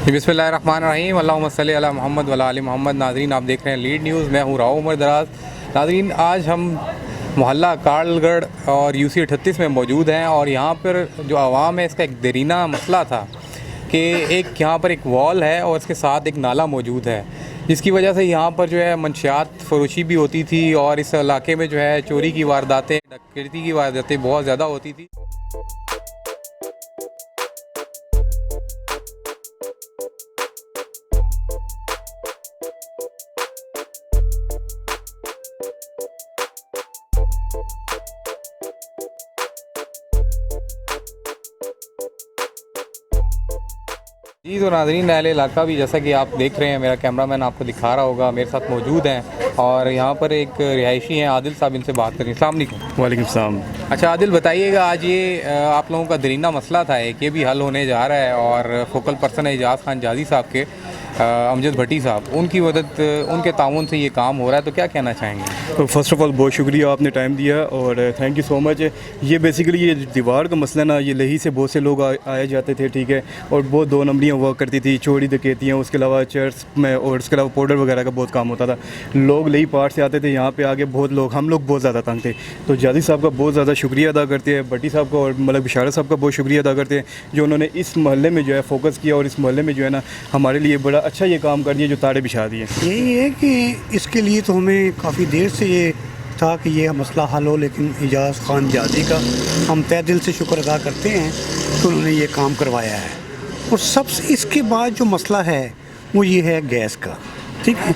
बिस्मिल्लाहिर्रहमानिर्रहीम अल्लाहुम्मा सल्ली अला मोहम्मद वला आलि मोहम्मद। नाज़रीन, आप देख रहे हैं लीड न्यूज़। मैं हूँ राव उमर दराज। नाज़रीन, आज हम मोहल्ला कार्लगढ़ और यूसी 38 में मौजूद हैं और यहाँ पर जो आवाम है, इसका एक देरीना मसला था कि एक यहाँ पर एक वॉल है और इसके साथ एक नाला मौजूद है, जिसकी वजह से यहाँ पर जो है मंशियात फरोशी भी होती थी और इस इलाके में जो है चोरी की वारदातें, डकैती की वारदातें बहुत ज़्यादा होती थी। जी तो नाज़रीन, अहले इलाका भी, जैसा कि आप देख रहे हैं, मेरा कैमरामैन आपको दिखा रहा होगा, मेरे साथ मौजूद हैं और यहाँ पर एक रिहायशी हैं आदिल साहब, इनसे बात करें। अस्सलाम वालेकुम। वालेकुम सलाम। अच्छा आदिल, बताइएगा, आज ये आप लोगों का दरीना मसला था एक, ये भी हल होने जा रहा है और फोकल पर्सन है एजाज़ खान जाजी साहब के, अमजद भट्टी साहब, उनकी मदद, उनके ताउन से ये काम हो रहा है, तो क्या कहना चाहेंगे? तो फ़र्स्ट ऑफ़ ऑल बहुत शुक्रिया, आपने टाइम दिया और थैंक यू सो मच। ये बेसिकली ये दीवार का मसला ना, ये लही से बहुत से लोग आए जाते थे, ठीक है, और बहुत दो नंबरियाँ वर्क करती थी, चोरी डकैतियाँ, उसके अलावा चर्च में और उसके अलावा पाउडर वगैरह का बहुत काम होता था। लोग लही पार्ट से आते थे, यहाँ पे आगे बहुत लोग, हम लोग बहुत ज़्यादा तंग थे। तो जादी साहब का बहुत ज़्यादा शुक्रिया अदा करते हैं, भट्टी साहब का और मलक बिशारत साहब का बहुत शुक्रिया अदा करते हैं, जो उन्होंने इस मोहल्ले में जो है फोकस किया और इस मोहल्ले में जो है ना हमारे लिए बड़ा अच्छा ये काम कर दिया, जो तारे बिछा दिए। यही है कि इसके लिए तो हमें काफ़ी देर से ये था कि ये मसला हल हो, लेकिन एजाज़ खान जाजी का हम तहे दिल से शुक्र अदा करते हैं कि उन्होंने ये काम करवाया है। और सबसे इसके बाद जो मसला है वो ये है गैस का, ठीक है,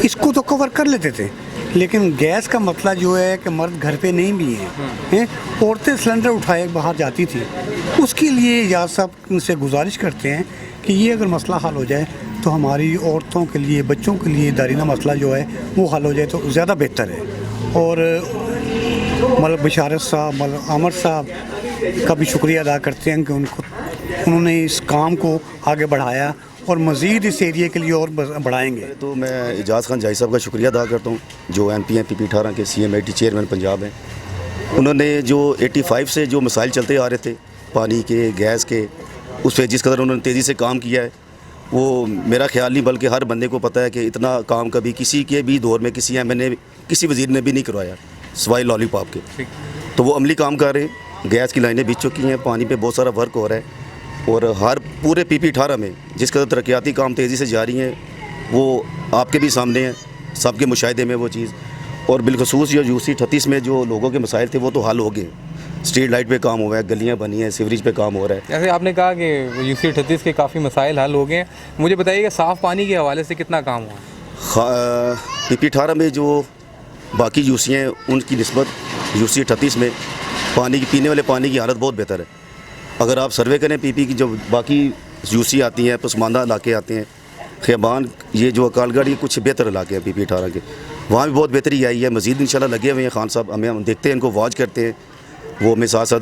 इसको तो कवर कर लेते थे, लेकिन गैस का मसला जो है कि मर्द घर पे नहीं भी हैं, औरतें सिलेंडर उठाए बाहर जाती थी, उसके लिए एजाज़ साहब से गुजारिश करते हैं कि ये अगर मसला हल हो जाए तो हमारी औरतों के लिए, बच्चों के लिए दारीना मसला जो है वो हल हो जाए तो ज़्यादा बेहतर है। और मलक बिशारत साहब, मलक आमर साहब का भी शुक्रिया अदा करते हैं कि उन्होंने इस काम को आगे बढ़ाया और मज़ीद इस एरिया के लिए और बढ़ाएंगे। तो मैं एजाज़ खान जाजी साहब का शुक्रिया अदा करता हूँ, जो MP हैं, PP 18 के CMIT चेयरमैन पंजाब हैं। उन्होंने जो 85 से जो मसाइल चलते आ रहे थे, पानी के, गैस के, उस पर जिस कदर उन्होंने तेज़ी से काम किया है, वो मेरा ख्याल नहीं बल्कि हर बंदे को पता है कि इतना काम कभी किसी के भी दौर में किसी MNA, किसी वज़ीर ने भी नहीं करवाया सवाई लॉलीपॉप के। तो वो अमली काम कर रहे हैं, गैस की लाइनें बिछ चुकी हैं, पानी पे बहुत सारा वर्क हो रहा है और हर पूरे PP 18 में जिस कदर तरक्याती काम तेज़ी से जारी हैं वो आपके भी सामने है, सबके मुशाहिदे में वो चीज़। और बिलखसूस जो UC 38 में जो लोगों के मसाइल थे वो तो हल हो गए, स्ट्रीट लाइट पे काम हुआ है, गलियां बनी हैं, सीवरेज पे काम हो रहा है। जैसे आपने कहा कि UC 38 के काफ़ी मसाइल हल हो गए हैं, मुझे बताइएगा साफ़ पानी के हवाले से कितना काम हुआ? PP 18 में जो बाकी UC हैं उनकी निस्बत UC 38 में पानी की, पीने वाले पानी की हालत बहुत बेहतर है। अगर आप सर्वे करें PP की, जो बाकी UC आती हैं, पसमानदा इलाके आते हैं, खैबान, ये जो कार्लगढ़, ये कुछ बेहतर इलाके हैं PP 18 के, वहाँ भी बहुत बेहतरी आई है। मज़ीद इंशाल्लाह लगे हुए हैं खान साहब, हम देखते हैं, इनको वॉच करते हैं, वो में साथ साथ।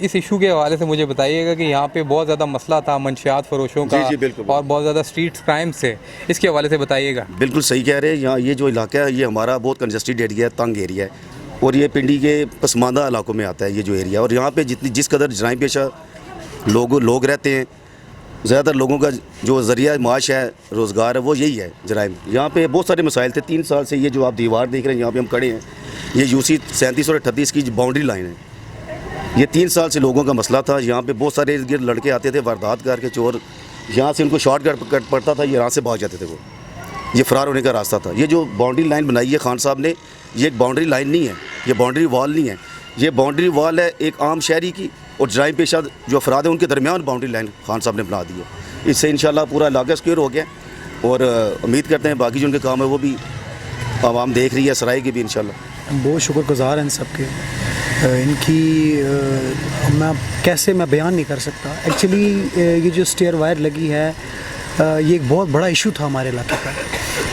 इस इशू के हवाले से मुझे बताइएगा कि यहाँ पे बहुत ज़्यादा मसला था मंशियात फरोशों का। जी बिल्कुल, और बहुत ज़्यादा स्ट्रीट क्राइम से, इसके हवाले से बताइएगा। बिल्कुल सही कह रहे हैं। यहाँ ये जो इलाका है ये हमारा बहुत कंजस्टेड एरिया है, तंग एरिया है और ये पिंडी के पसमानदा इलाकों में आता है ये जो एरिया। और यहाँ पे जिस कदर जराइम पेशा लोग रहते हैं, ज़्यादातर लोगों का जो ज़रिया माश है, रोज़गार है, वो यही है जराइम। यहाँ पे बहुत सारे मसाइल थे। 3 साल से ये जो आप दीवार देख रहे हैं, यहाँ पे हम खड़े हैं, ये UC 37 और 38 की बाउंड्री लाइन है। ये 3 साल से लोगों का मसला था। यहाँ पे बहुत सारे इर्द-गिर्द लड़के आते थे, वारदात करके, चोर, यहाँ से उनको शॉर्टकट पड़ता था, ये यहाँ से भाग जाते थे, वो ये फ़रार होने का रास्ता था। ये जो बाउंड्री लाइन बनाई है खान साहब ने, ये एक बाउंड्री लाइन नहीं है, ये बाउंड्री वॉल नहीं है, ये बाउंड्री वॉल है एक आम शहरी की और जराइम पेशा जो अफराद है उनके दरमियान बाउंड्री लाइन खान साहब ने बना दी है। इससे इंशाल्लाह पूरा इलाका सिक्योर हो गया और उम्मीद करते हैं बाकी जो उनके काम है वो भी आवाम देख रही है, सराय की भी इंशाल्लाह। बहुत शुक्रगुज़ार हैं इन सब के, इनकी मैं कैसे मैं बयान नहीं कर सकता। एक्चुअली ये जो स्टेयर वायर लगी है, ये एक बहुत बड़ा इशू था हमारे इलाके का,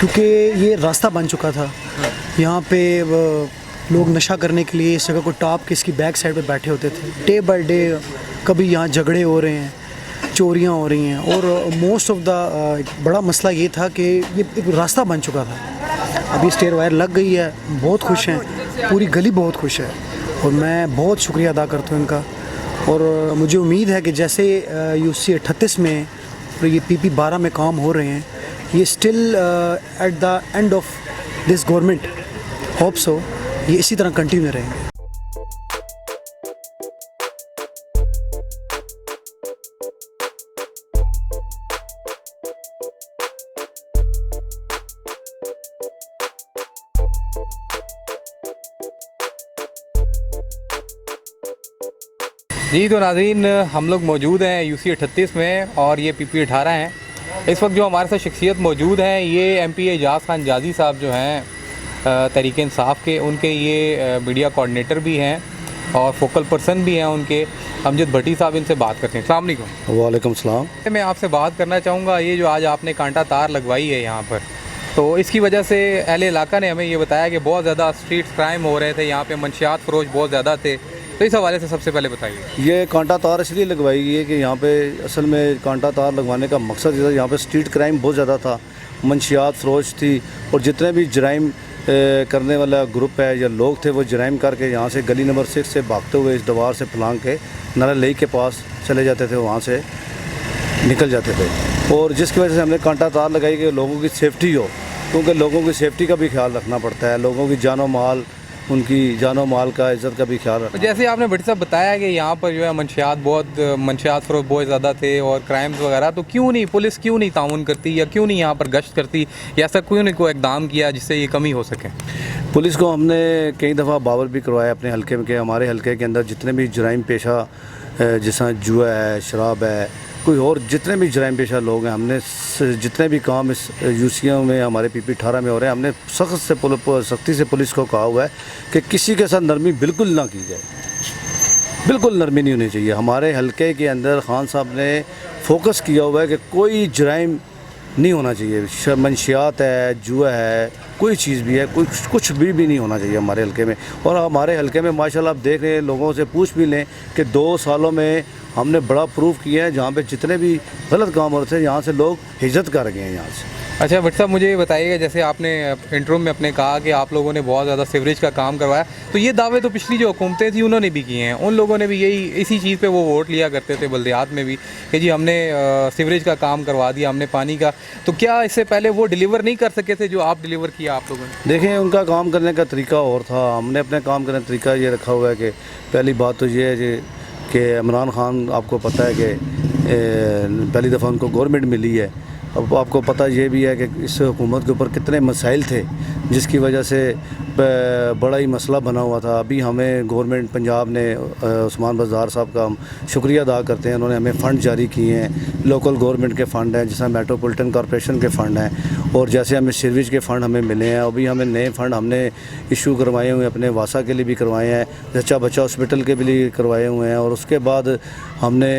क्योंकि ये रास्ता बन चुका था। यहाँ पे लोग नशा करने के लिए इस जगह को टॉप के इसकी बैक साइड पे बैठे होते थे। डे बाय डे कभी यहाँ झगड़े हो रहे हैं, चोरियाँ हो रही हैं और मोस्ट ऑफ द बड़ा मसला ये था कि ये एक रास्ता बन चुका था। अभी स्टेयर वायर लग गई है, बहुत खुश हैं, पूरी गली बहुत खुश है और मैं बहुत शुक्रिया अदा करता हूँ इनका। और मुझे उम्मीद है कि जैसे UC 38 में और ये PP 12 में काम हो रहे हैं, ये still at the end of this government hope so ये इसी तरह कंटिन्यू रहेंगे। जी तो नाज़रीन, हम लोग मौजूद हैं UC 38 में और ये PP 18 हैं। इस वक्त जो हमारे साथ शख्सियत मौजूद हैं ये MP एजाज़ खान जाजी साहब जो हैं तहरीक इंसाफ के, उनके ये मीडिया कोऑर्डिनेटर भी हैं और फोकल पर्सन भी हैं उनके, अमजद भट्टी साहब। इनसे बात करते हैं। अस्सलाम वालेकुम। वालेकुम सलाम। मैं आपसे बात करना चाहूँगा, ये जो आज आपने कांटा तार लगवाई है यहाँ पर, तो इसकी वजह से अहले इलाका ने हमें ये बताया कि बहुत ज़्यादा स्ट्रीट क्राइम हो रहे थे, यहाँ पे मंशियात फरोश बहुत ज़्यादा थे, तो इस हवाले से सबसे पहले बताइए। ये कांटा तार इसलिए लगवाई गई है कि यहाँ पे असल में कांटा तार लगवाने का मकसद ये था, यहाँ पे स्ट्रीट क्राइम बहुत ज़्यादा था, मंशियात फरोश थी और जितने भी जराइम करने वाला ग्रुप है या लोग थे वो जराइम करके यहाँ से गली नंबर 6 से भागते हुए इस दीवार से फलांग के नाला लेक के पास चले जाते थे, वहाँ से निकल जाते थे। और जिसकी वजह से हमने कांटा तार लगाई कि लोगों की सेफ्टी हो, क्योंकि लोगों की सेफ्टी का भी ख्याल रखना पड़ता है, लोगों की जानो माल, उनकी जानो माल का इज़्ज़त का भी ख्याल रखना। जैसे आपने भट्टी साहब बताया कि यहाँ पर जो है मंशियात फरोश बहुत ज़्यादा थे और क्राइम्स वगैरह, तो क्यों नहीं पुलिस क्यों नहीं ताउन करती या क्यों नहीं यहाँ पर गश्त करती या ऐसा क्यों नहीं कोई इक़दाम किया जिससे ये कमी हो सके? पुलिस को हमने कई दफ़ा बावर भी करवाया अपने हलके में कि हमारे हलके के अंदर जितने भी जराइम पेशा जैसा जुआ है, शराब है, कोई और जितने भी जराइम पेशा लोग हैं, हमने जितने भी काम इस यूसीओ में हमारे PP 18 में हो रहे हैं, हमने सख्ती से पुलिस को कहा हुआ है कि किसी के साथ नरमी बिल्कुल ना की जाए, बिल्कुल नरमी नहीं होनी चाहिए। हमारे हलके के अंदर खान साहब ने फोकस किया हुआ है कि कोई जराइम नहीं होना चाहिए, मंशियात है, जुआ है, कोई चीज़ भी है, कुछ भी नहीं होना चाहिए हमारे हलके में। और हमारे हलके में माशाल्लाह आप देख रहे हैं, लोगों से पूछ भी लें कि 2 सालों में हमने बड़ा प्रूफ किया है, जहाँ पे जितने भी गलत काम हो रहे थे यहाँ से लोग हिजरत कर गए हैं यहाँ से। अच्छा भट्टी साहब, मुझे ये बताइएगा, जैसे आपने इंट्रो में अपने कहा कि आप लोगों ने बहुत ज़्यादा सीवरेज का काम करवाया, तो ये दावे तो पिछली जो हुकूमतें थी उन्होंने भी किए हैं, उन लोगों ने भी यही इसी चीज़ पे वो वोट लिया करते थे बल्दियात में भी कि जी हमने सीवरेज का काम करवा दिया, हमने पानी का, तो क्या इससे पहले वो डिलीवर नहीं कर सके थे जो आप डिलीवर किया आप लोगों ने? देखें, उनका काम करने का तरीका और था, हमने अपने काम करने का तरीका ये रखा हुआ है कि पहली बात तो ये है कि इमरान खान, आपको पता है कि पहली दफ़ा उनको गवर्नमेंट मिली है। अब आपको पता ये भी है कि इस हुकूमत के ऊपर कितने मसाइल थे जिसकी वजह से बड़ा ही मसला बना हुआ था। अभी हमें गवर्नमेंट पंजाब ने उस्मान बज़दार साहब का हम शुक्रिया अदा करते हैं, उन्होंने हमें फ़ंड जारी किए हैं, लोकल गवर्नमेंट के फ़ंड हैं, जैसे मेट्रोपॉलिटन कॉरपोरेशन के फ़ंड हैं और जैसे हमें सीवरेज के फ़ंड हमें मिले हैं। अभी हमें नए फ़ंड हमने इशू करवाए हुए हैं, अपने वासा के लिए भी करवाए हैं, जच्चा बच्चा हॉस्पिटल के भी करवाए हुए हैं और उसके बाद हमने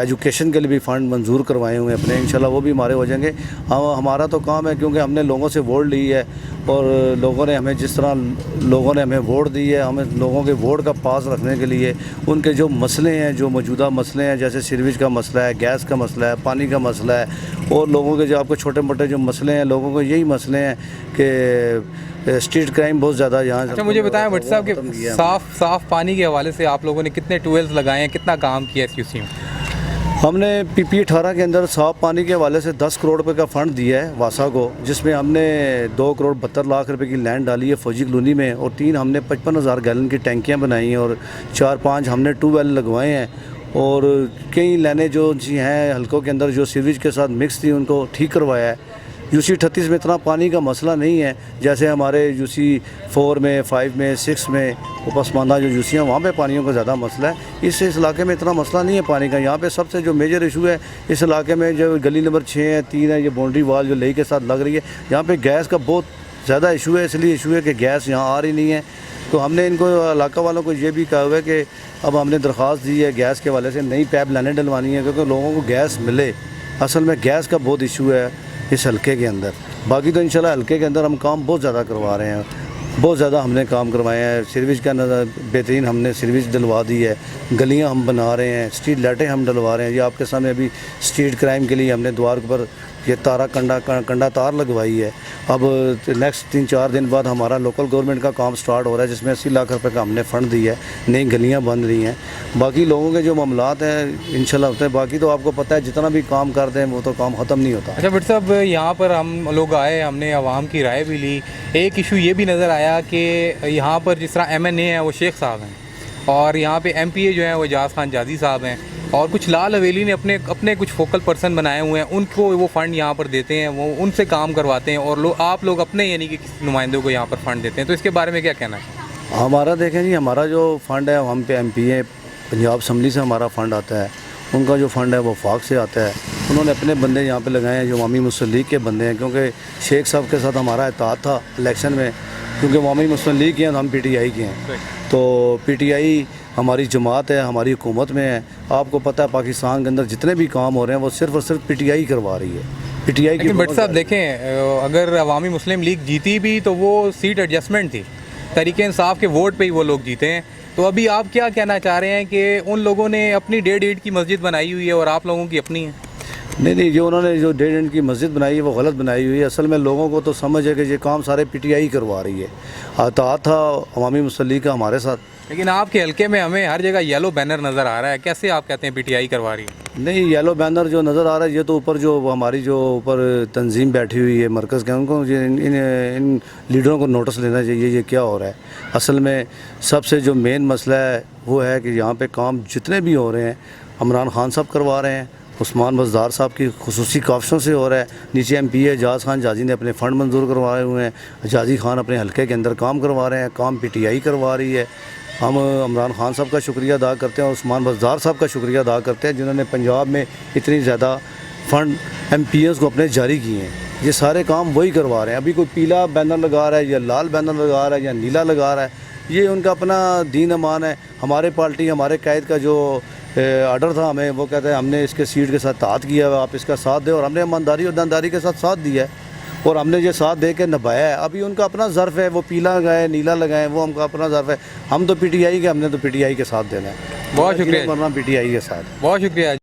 एजुकेशन के लिए भी फ़ंड मंजूर करवाए हुए हैं अपने, इंशाल्लाह वो भी हमारे हो जाएंगे। हमारा तो काम है, क्योंकि हमने लोगों से वोट ली है और लोगों ने हमें जिस तरह लोगों ने हमें वोट दी है, हमें लोगों के वोट का पास रखने के लिए उनके जो मसले हैं, जो मौजूदा मसले हैं, जैसे सीवरेज का मसला है, गैस का मसला है, पानी का मसला है और लोगों के जो आपको छोटे मोटे जो मसले हैं, लोगों को यही मसले हैं कि स्ट्रीट क्राइम बहुत ज़्यादा यहाँ। अच्छा मुझे बताएं भट्टी साहब कि साफ़ पानी के हवाले से आप लोगों ने कितने ट्यूबवेल्स लगाए हैं, कितना काम किया इस यूसी में? हमने PP 18 के अंदर साफ़ पानी के हवाले से 10 करोड़ रुपए का फ़ंड दिया है वासा को, जिसमें हमने 2 करोड़ 72 लाख रुपए की लैंड डाली है फौजी कॉलोनी में और 3 हमने 55,000 गैलन की टैंकियाँ बनाई हैं और 4-5 हमने ट्यूबवेल लगवाए हैं और कई लाइनें जो जी हैं हलकों के अंदर जो सीवरेज के साथ मिक्स थी उनको ठीक करवाया है। UC 38 में इतना पानी का मसला नहीं है जैसे हमारे UC 4 में, 5 में, 6 में पसमानदा जो UC हैं वहाँ पे पानियों का ज़्यादा मसला है। इस इलाके में इतना मसला नहीं है पानी का। यहाँ पे सबसे जो मेजर इशू है इस इलाके में जो गली नंबर 6 है, 3 है, ये बाउंड्री वाल जो लेक के साथ लग रही है, यहाँ पे गैस का बहुत ज़्यादा इशू है। इसलिए इशू है कि गैस यहाँ आ रही नहीं है, तो हमने इनको इलाका वालों को ये भी कहा हुआ है कि अब हमने दरख्वास्त दी है गैस के वाले से नई पाइप लाइनें डलवानी है, क्योंकि लोगों को गैस मिले। असल में गैस का बहुत इशू है इस हलके के अंदर। बाकी तो इंशाल्लाह हलके के अंदर हम काम बहुत ज़्यादा करवा रहे हैं बहुत ज़्यादा हमने काम करवाए हैं। सीवरेज का बेहतरीन हमने सीवरेज डलवा दी है, गलियां हम बना रहे हैं, स्ट्रीट लाइटें हम डलवा रहे हैं। ये आपके सामने अभी स्ट्रीट क्राइम के लिए हमने द्वार पर ये कंडा तार लगवाई है। अब नेक्स्ट 3-4 दिन बाद हमारा लोकल गवर्नमेंट का काम स्टार्ट हो रहा है, जिसमें 80 लाख रुपए का हमने फ़ंड दिया है। नई गलियां बन रही हैं। बाकी लोगों के जो मामलात हैं इंशाल्लाह होते हैं। बाकी तो आपको पता है जितना भी काम करते हैं वो तो काम ख़त्म नहीं होता। अच्छा भट्ट साहब, यहाँ पर हम लोग आए, हमने आवाम की राय भी ली। एक इशू ये भी नज़र आया कि यहाँ पर जिस तरह MNA हैं वो शेख साहब हैं और यहाँ पे MPA जो हैं वो एजाज़ खान जादी साहब हैं, और कुछ लाल हवेली ने अपने कुछ फोकल पर्सन बनाए हुए हैं, उनको वो फ़ंड यहाँ पर देते हैं, वो उनसे काम करवाते हैं, और आप लोग अपने यानी कि नुमाइंदों को यहाँ पर फ़ंड देते हैं। तो इसके बारे में क्या कहना है? हमारा देखें जी, हमारा जो फ़ंड है हम पे MPA पंजाब असम्बली से हमारा फ़ंड आता है। उनका जो फ़ंड है वो वफाक से आता है। उन्होंने अपने बंदे यहाँ पे लगाए हैं जो अवामी मुस्लिम लीग के बंदे हैं, क्योंकि शेख साहब के साथ हमारा इत्तेहाद था इलेक्शन में, क्योंकि अवामी मुस्लिम लीग के हैं, हम PTI के हैं। तो PTI हमारी जमात है, हमारी हुकूमत में है। आपको पता है पाकिस्तान के अंदर जितने भी काम हो रहे हैं वो सिर्फ़ और सिर्फ PTI करवा रही है। PTI की। लेकिन भट्ट साहब देखें, अगर अवामी मुस्लिम लीग जीती भी तो वो सीट एडजस्टमेंट थी, तहरीक इंसाफ के वोट पे ही वो लोग जीते हैं। तो अभी आप क्या कहना चाह रहे हैं कि उन लोगों ने अपनी 1.5 ईंट की मस्जिद बनाई हुई है और आप लोगों की अपनी है? नहीं, जो उन्होंने जो 1.5 ईंट की मस्जिद बनाई है वो गलत बनाई हुई है। असल में लोगों को तो समझ है कि ये काम सारे PTI करवा रही है। आता था अवामी मुस्लिम लीग का हमारे साथ। लेकिन आपके हल्के में हमें हर जगह येलो बैनर नज़र आ रहा है, कैसे आप कहते हैं PTI करवा रही है? नहीं, येलो बैनर जो नज़र आ रहा है ये तो ऊपर जो हमारी जो ऊपर तंजीम बैठी हुई है मरकज़ के, उनको इन लीडरों को नोटिस लेना चाहिए ये क्या हो रहा है। असल में सबसे जो मेन मसला है वो है कि यहाँ पे काम जितने भी हो रहे हैं इमरान खान साहब करवा रहे हैं, उस्मान बज़दार साहब की खुसूसी काविशों से हो रहा है। नीचे MPA एजाज़ खान जाजी ने अपने फ़ंड मंजूर करवाए हुए हैं। जाजी खान अपने हल्के के अंदर काम करवा रहे हैं, काम PTI करवा रही है। हम इमरान खान साहब का शुक्रिया अदा करते हैं और उस्मान बज़दार साहब का शुक्रिया अदा करते हैं जिन्होंने पंजाब में इतनी ज़्यादा फ़ंड MPAs को अपने जारी किए हैं। ये सारे काम वही करवा रहे हैं। अभी कोई पीला बैनर लगा रहा है या लाल बैनर लगा रहा है या नीला लगा रहा है, ये उनका अपना दीन अमान है। हमारे पार्टी हमारे कैद का जो आर्डर था हमें, वो कहते हैं हमने इसके सीट के साथ ताक़त किया है, आप इसका साथ दें, और हमने ईमानदारी और दमदारी के साथ साथ दिया है और हमने ये साथ दे के निभाया है। अभी उनका अपना ज़र्फ़ है, वो पीला लगाए नीला लगाए, वो हमका अपना ज़र्फ़ है। हम तो PTI के, हमने तो PTI के साथ देना है। बहुत शुक्रिया, वरना PTI के साथ। बहुत शुक्रिया।